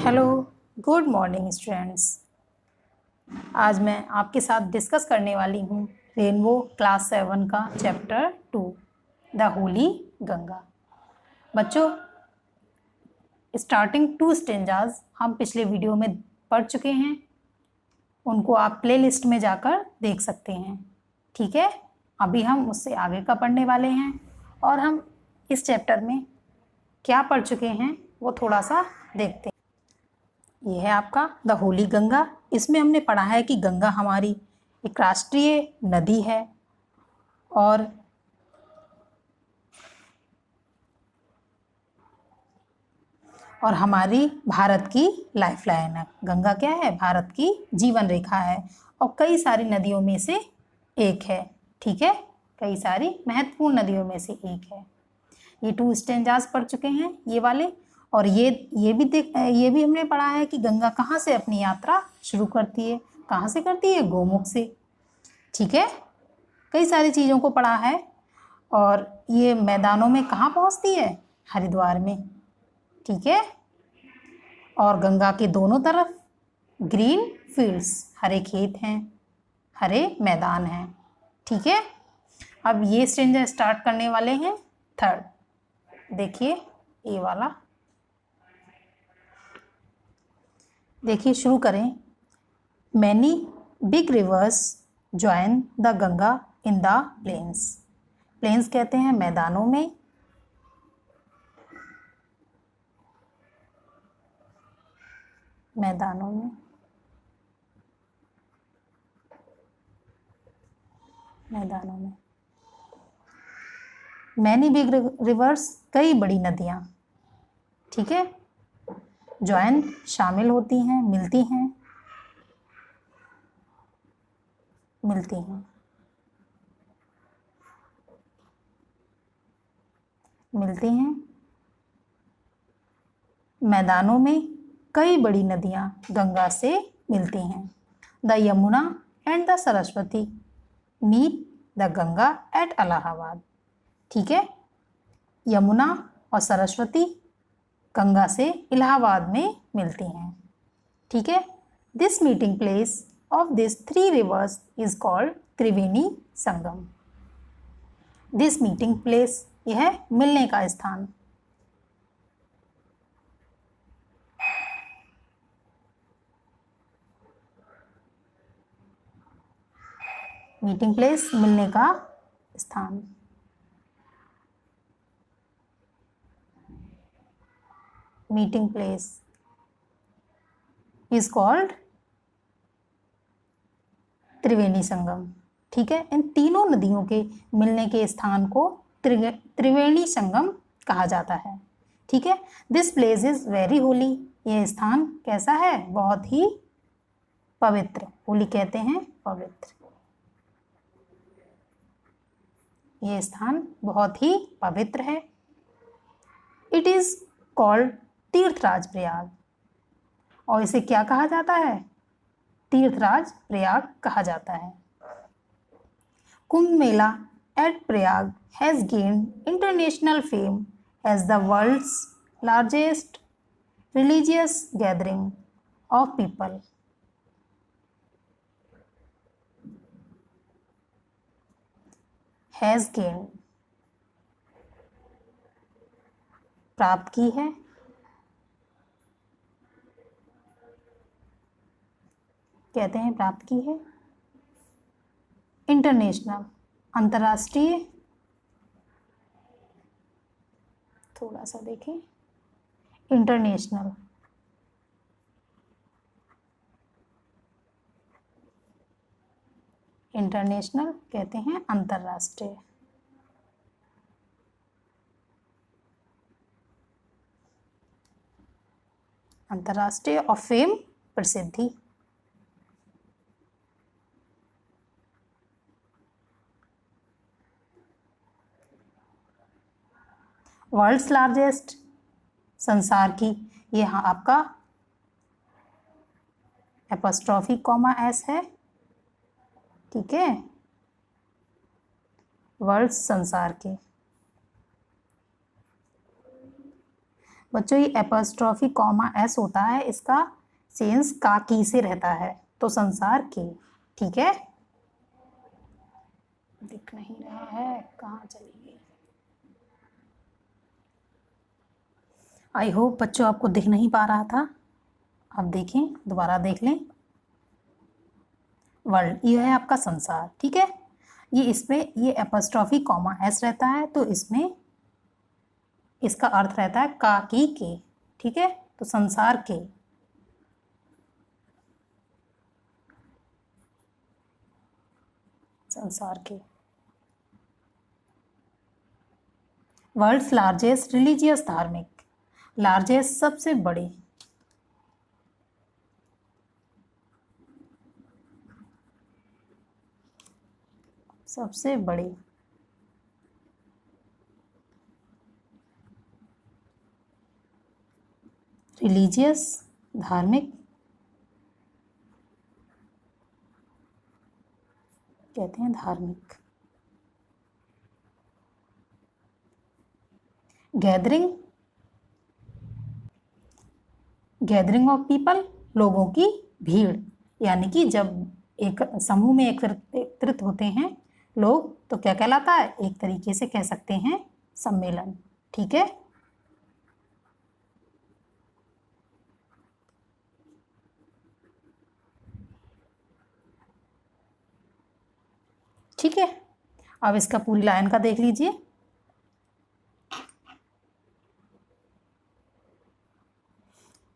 Hello, good morning students. आज मैं आपके साथ डिस्कस करने वाली हूँ रेनबो क्लास 7 का चैप्टर 2 द होली गंगा। बच्चों, स्टार्टिंग 2 स्टेंजाज हम पिछले वीडियो में पढ़ चुके हैं, उनको आप प्लेलिस्ट में जाकर देख सकते हैं। ठीक है, अभी हम उससे आगे का पढ़ने वाले हैं और हम इस चैप्टर में क्या पढ़ चुके हैं वो थोड़ा सा देखते हैं। यह है आपका द होली गंगा। इसमें हमने पढ़ा है कि गंगा हमारी एक राष्ट्रीय नदी है और हमारी भारत की लाइफलाइन है। गंगा क्या है? भारत की जीवन रेखा है और कई सारी नदियों में से एक है। ठीक है, कई सारी महत्वपूर्ण नदियों में से एक है। ये 2 स्टेंजास पढ़ चुके हैं ये वाले। और ये भी हमने पढ़ा है कि गंगा कहाँ से अपनी यात्रा शुरू करती है। कहाँ से करती है? गोमुख से। ठीक है, कई सारी चीज़ों को पढ़ा है। और ये मैदानों में कहाँ पहुँचती है? हरिद्वार में। ठीक है, और गंगा के दोनों तरफ ग्रीन फील्ड्स, हरे खेत हैं, हरे मैदान हैं। ठीक है, अब ये स्टेंजा स्टार्ट करने वाले हैं 3rd। देखिए ये वाला, देखिए शुरू करें। Many big rivers join the Ganga in the plains. Plains कहते हैं मैदानों में। मैदानों में मैदानों में मैनी बिग रिवर्स, कई बड़ी नदियाँ। ठीक है, ज्वाइन शामिल होती हैं, मिलती हैं। मैदानों में कई बड़ी नदियाँ गंगा से मिलती हैं। The Yamuna and the Saraswati meet the Ganga at Allahabad. ठीक है, यमुना और सरस्वती गंगा से इलाहाबाद में मिलती हैं। ठीक है, this meeting place of this 3 reverse is called Triveni Sangam. This meeting place, यह है मिलने का स्थान। मीटिंग प्लेस, मिलने का स्थान। Meeting place is called Triveni Sangam. ठीक है, इन तीनों नदियों के मिलने के स्थान को त्रिवेणी संगम कहा जाता है। ठीक है, this place is very Holi. यह स्थान कैसा है? बहुत ही पवित्र। होली कहते हैं पवित्र। यह स्थान बहुत ही पवित्र है। इट इज कॉल्ड तीर्थराज प्रयाग। और इसे क्या कहा जाता है? तीर्थराज प्रयाग कहा जाता है। Kumbh Mela at Prayag has gained international fame as the world's largest religious gathering of people. Has gained, प्राप्त की है। कहते हैं प्राप्त की है। इंटरनेशनल, अंतर्राष्ट्रीय। थोड़ा सा देखें, इंटरनेशनल, इंटरनेशनल कहते हैं अंतर्राष्ट्रीय। अंतर्राष्ट्रीय और फेम, प्रसिद्धि। वर्ल्ड्स लार्जेस्ट, संसार की। यहाँ आपका एपोस्ट्रॉफी कॉमा एस है। ठीक है, वर्ल्ड्स, संसार के। बच्चों ये एपॉस्ट्रॉफी कॉमा एस होता है, इसका सेंस का की से रहता है, तो संसार के। ठीक है, दिख नहीं रहा है, कहाँ चली गई। आई होप बच्चों आपको दिख नहीं पा रहा था, आप देखें, दोबारा देख लें। वर्ल्ड ये है आपका संसार। ठीक है, ये इसमें ये एपॉस्ट्रॉफी कॉमा एस रहता है, तो इसमें इसका अर्थ रहता है का की के। ठीक है, तो संसार के। संसार के। वर्ल्ड्स लार्जेस्ट रिलीजियस धार्मिक, लार्जेस्ट सबसे बड़े, सबसे बड़े, रिलीजियस धार्मिक कहते हैं, धार्मिक। गैदरिंग, गैदरिंग ऑफ पीपल, लोगों की भीड़, यानी कि जब एक समूह में एकत्रित होते हैं लोग तो क्या कहलाता है, एक तरीके से कह सकते हैं सम्मेलन। ठीक है, ठीक है। अब इसका पूरी लाइन का देख लीजिए।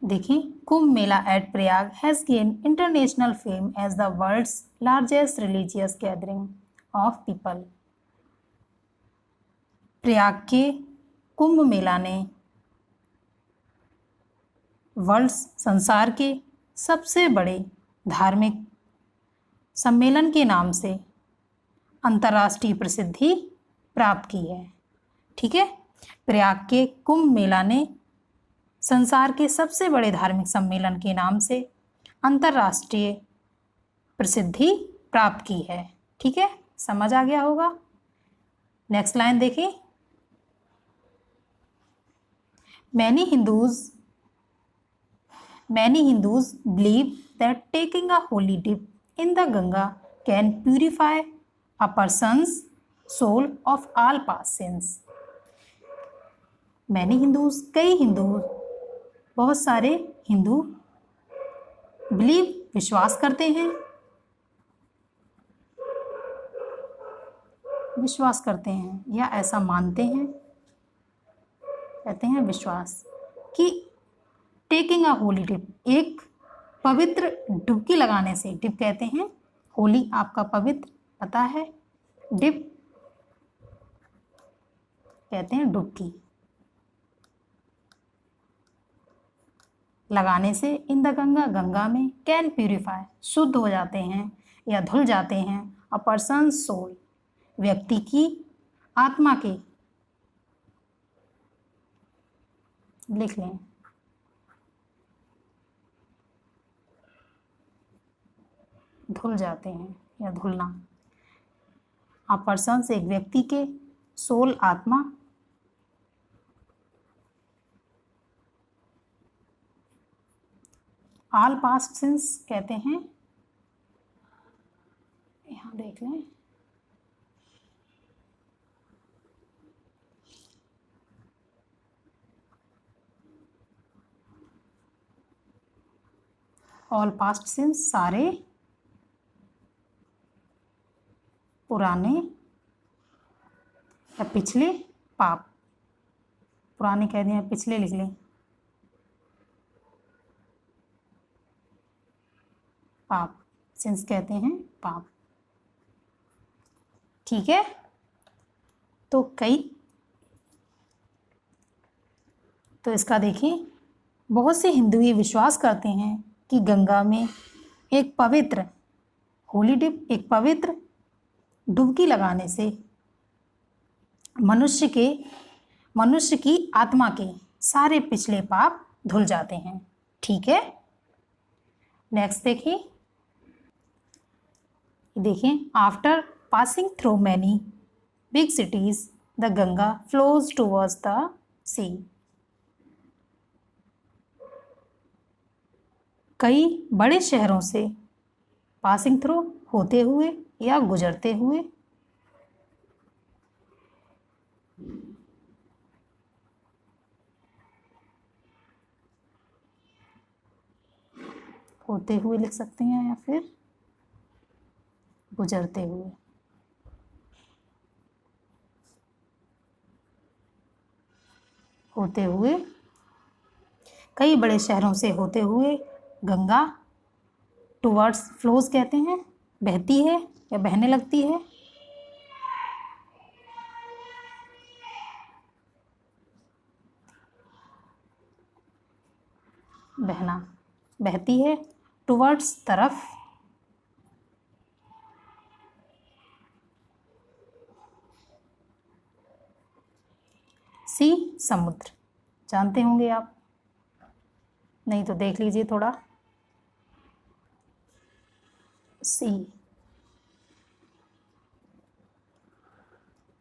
देखिए, Kumbh Mela at Prayag has gain international fame as the world's largest religious gathering of people. Prayag के कुंभ मेला ने वर्ल्ड्स संसार के सबसे बड़े धार्मिक सम्मेलन के नाम से अंतर्राष्ट्रीय प्रसिद्धि प्राप्त की है। ठीक है, प्रयाग के कुंभ मेला ने संसार के सबसे बड़े धार्मिक सम्मेलन के नाम से अंतर्राष्ट्रीय प्रसिद्धि प्राप्त की है। ठीक है, समझ आ गया होगा। नेक्स्ट लाइन देखिए। Many Hindus believe that taking a holy dip in the Ganga can purify a person's soul of all past sins. Many Hindus, कई हिंदू, बहुत सारे हिंदू बिलीव विश्वास करते हैं, विश्वास करते हैं या ऐसा मानते हैं, कहते हैं विश्वास, कि टेकिंग अ होली डिप, एक पवित्र डुबकी लगाने से, डिप कहते हैं, होली आपका पवित्र पता है, डिप कहते हैं डुबकी लगाने से, इन द गंगा, गंगा में, कैन प्यूरिफाई, शुद्ध हो जाते हैं या धुल जाते हैं, अ पर्सन सोल, व्यक्ति की आत्मा के, लिख लें, धुल जाते हैं या धुलना, अ पर्सन से, एक व्यक्ति के, सोल आत्मा, ऑल पास्ट सिंस कहते हैं, यहाँ देख लें, ऑल पास्ट सिंस सारे पुराने या पिछले पाप, पुराने कह दिए, पिछले लिख लें, पाप, सिंस कहते हैं पाप। ठीक है, तो इसका देखिए, बहुत से हिंदू ये विश्वास करते हैं कि गंगा में एक पवित्र होली डिप, एक पवित्र डुबकी लगाने से मनुष्य की आत्मा के सारे पिछले पाप धुल जाते हैं। ठीक है, नेक्स्ट देखिए, after passing through many big cities the Ganga flows towards the sea. कई बड़े शहरों से पासिंग थ्रू होते हुए या गुजरते हुए, होते हुए लिख सकते हैं या फिर गुजरते हुए। होते हुए, कई बड़े शहरों से होते हुए गंगा टुवर्ड्स फ्लोज कहते हैं, बहती है या बहने लगती है। बहना, बहती है, टुवर्ड्स तरफ, सी समुद्र, जानते होंगे आप, नहीं तो देख लीजिए थोड़ा। सी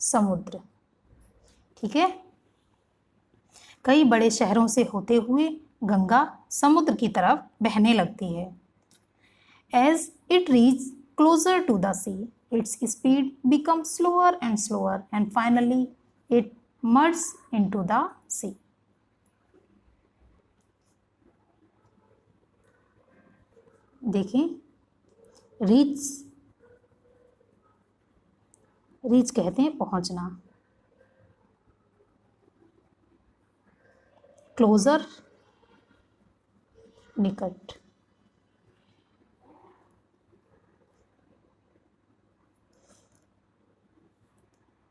समुद्र, ठीक है। कई बड़े शहरों से होते हुए गंगा समुद्र की तरफ बहने लगती है। As it reach closer to the sea, its speed become slower and finally it merges into the sea. देखें, रीच कहते हैं पहुंचना, क्लोजर निकट,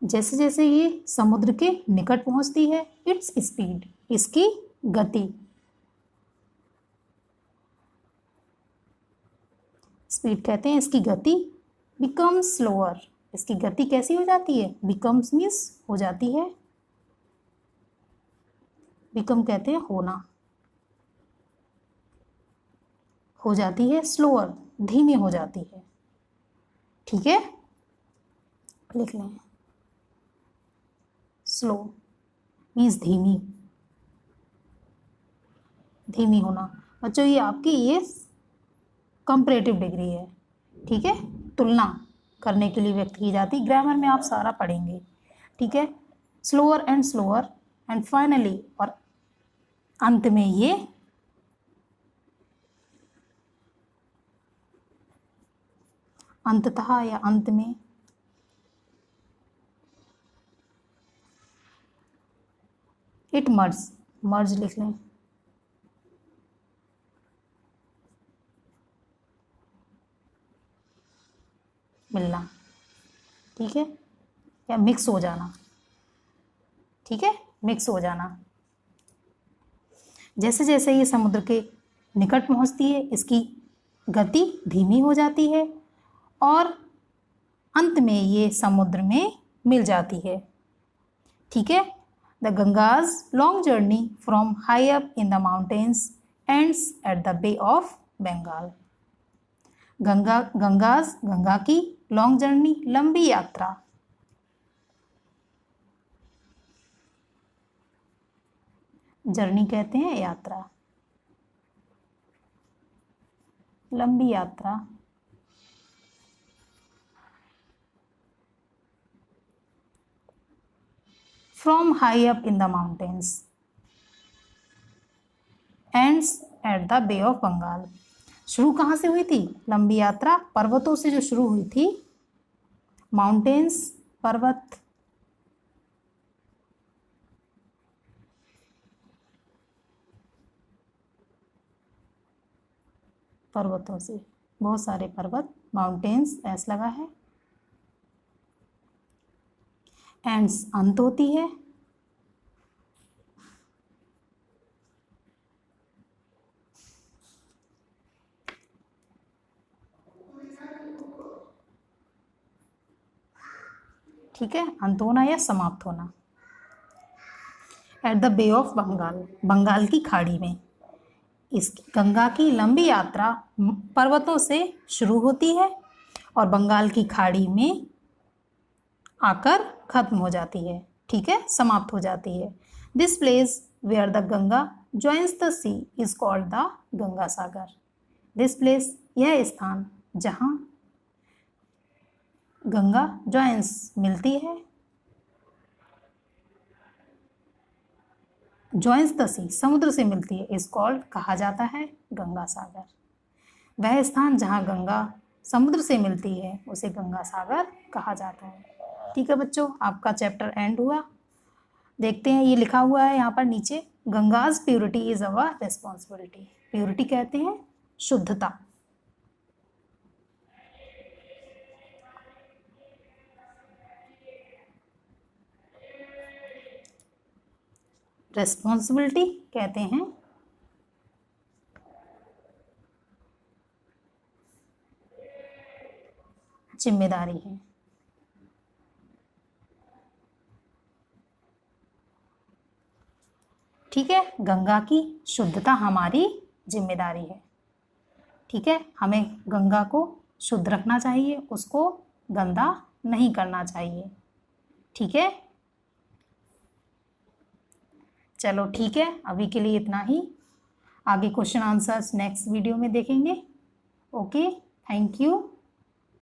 जैसे जैसे ये समुद्र के निकट पहुंचती है, इट्स स्पीड, इसकी गति, स्पीड कहते हैं इसकी गति, बिकम स्लोअर, इसकी गति कैसी हो जाती है, बिकम्स मीन्स हो जाती है, बिकम कहते हैं होना, हो जाती है स्लोअर, धीमी हो जाती है, ठीक है, लिख लें। स्लो मीन्स धीमी, धीमी होना। बच्चों ये आपकी ये कंपैरेटिव डिग्री है, ठीक है, तुलना करने के लिए व्यक्त की जाती, ग्रामर में आप सारा पढ़ेंगे, ठीक है। स्लोअर एंड फाइनली, और अंत में ये अंततः या अंत में, इट मर्ज लिख लें, मिलना, ठीक है, या मिक्स हो जाना, ठीक है, मिक्स हो जाना। जैसे जैसे ये समुद्र के निकट पहुंचती है, इसकी गति धीमी हो जाती है और अंत में ये समुद्र में मिल जाती है, ठीक है। The Ganga's long journey from high up in the mountains ends at the Bay of Bengal. Ganga की लॉन्ग जर्नी, लंबी यात्रा, जर्नी कहते हैं यात्रा, लंबी यात्रा, from high up in the mountains ends at the Bay of Bengal. शुरू कहाँ से हुई थी लंबी यात्रा, पर्वतों से जो शुरू हुई थी, माउंटेन्स पर्वत, पर्वतों से, बहुत सारे पर्वत, माउंटेन्स एस लगा है, एंड्स अंत होती है, ठीक है, अंत होना या समाप्त होना, at the Bay of Bengal, Bengal की खाड़ी में। इस गंगा की लंबी यात्रा पर्वतों से शुरू होती है और बंगाल की खाड़ी में आकर खत्म हो जाती है, ठीक है, समाप्त हो जाती है। This place where the Ganga joins the sea is called the Ganga Sagar. This place, यह स्थान जहाँ गंगा जॉइंस मिलती है, जॉइंस द सी समुद्र से मिलती है, इज कॉल्ड कहा जाता है गंगा सागर। वह स्थान जहाँ गंगा समुद्र से मिलती है उसे गंगा सागर कहा जाता है। ठीक है बच्चों, आपका चैप्टर एंड हुआ। देखते हैं, ये लिखा हुआ है यहाँ पर नीचे, Ganga's purity is our responsibility. Purity कहते हैं शुद्धता। रिस्पॉन्सिबिलिटी कहते हैं जिम्मेदारी है। ठीक है, गंगा की शुद्धता हमारी जिम्मेदारी है। ठीक है, हमें गंगा को शुद्ध रखना चाहिए, उसको गंदा नहीं करना चाहिए। ठीक है, चलो ठीक है, अभी के लिए इतना ही। आगे क्वेश्चन आंसर्स नेक्स्ट वीडियो में देखेंगे। Okay, thank you.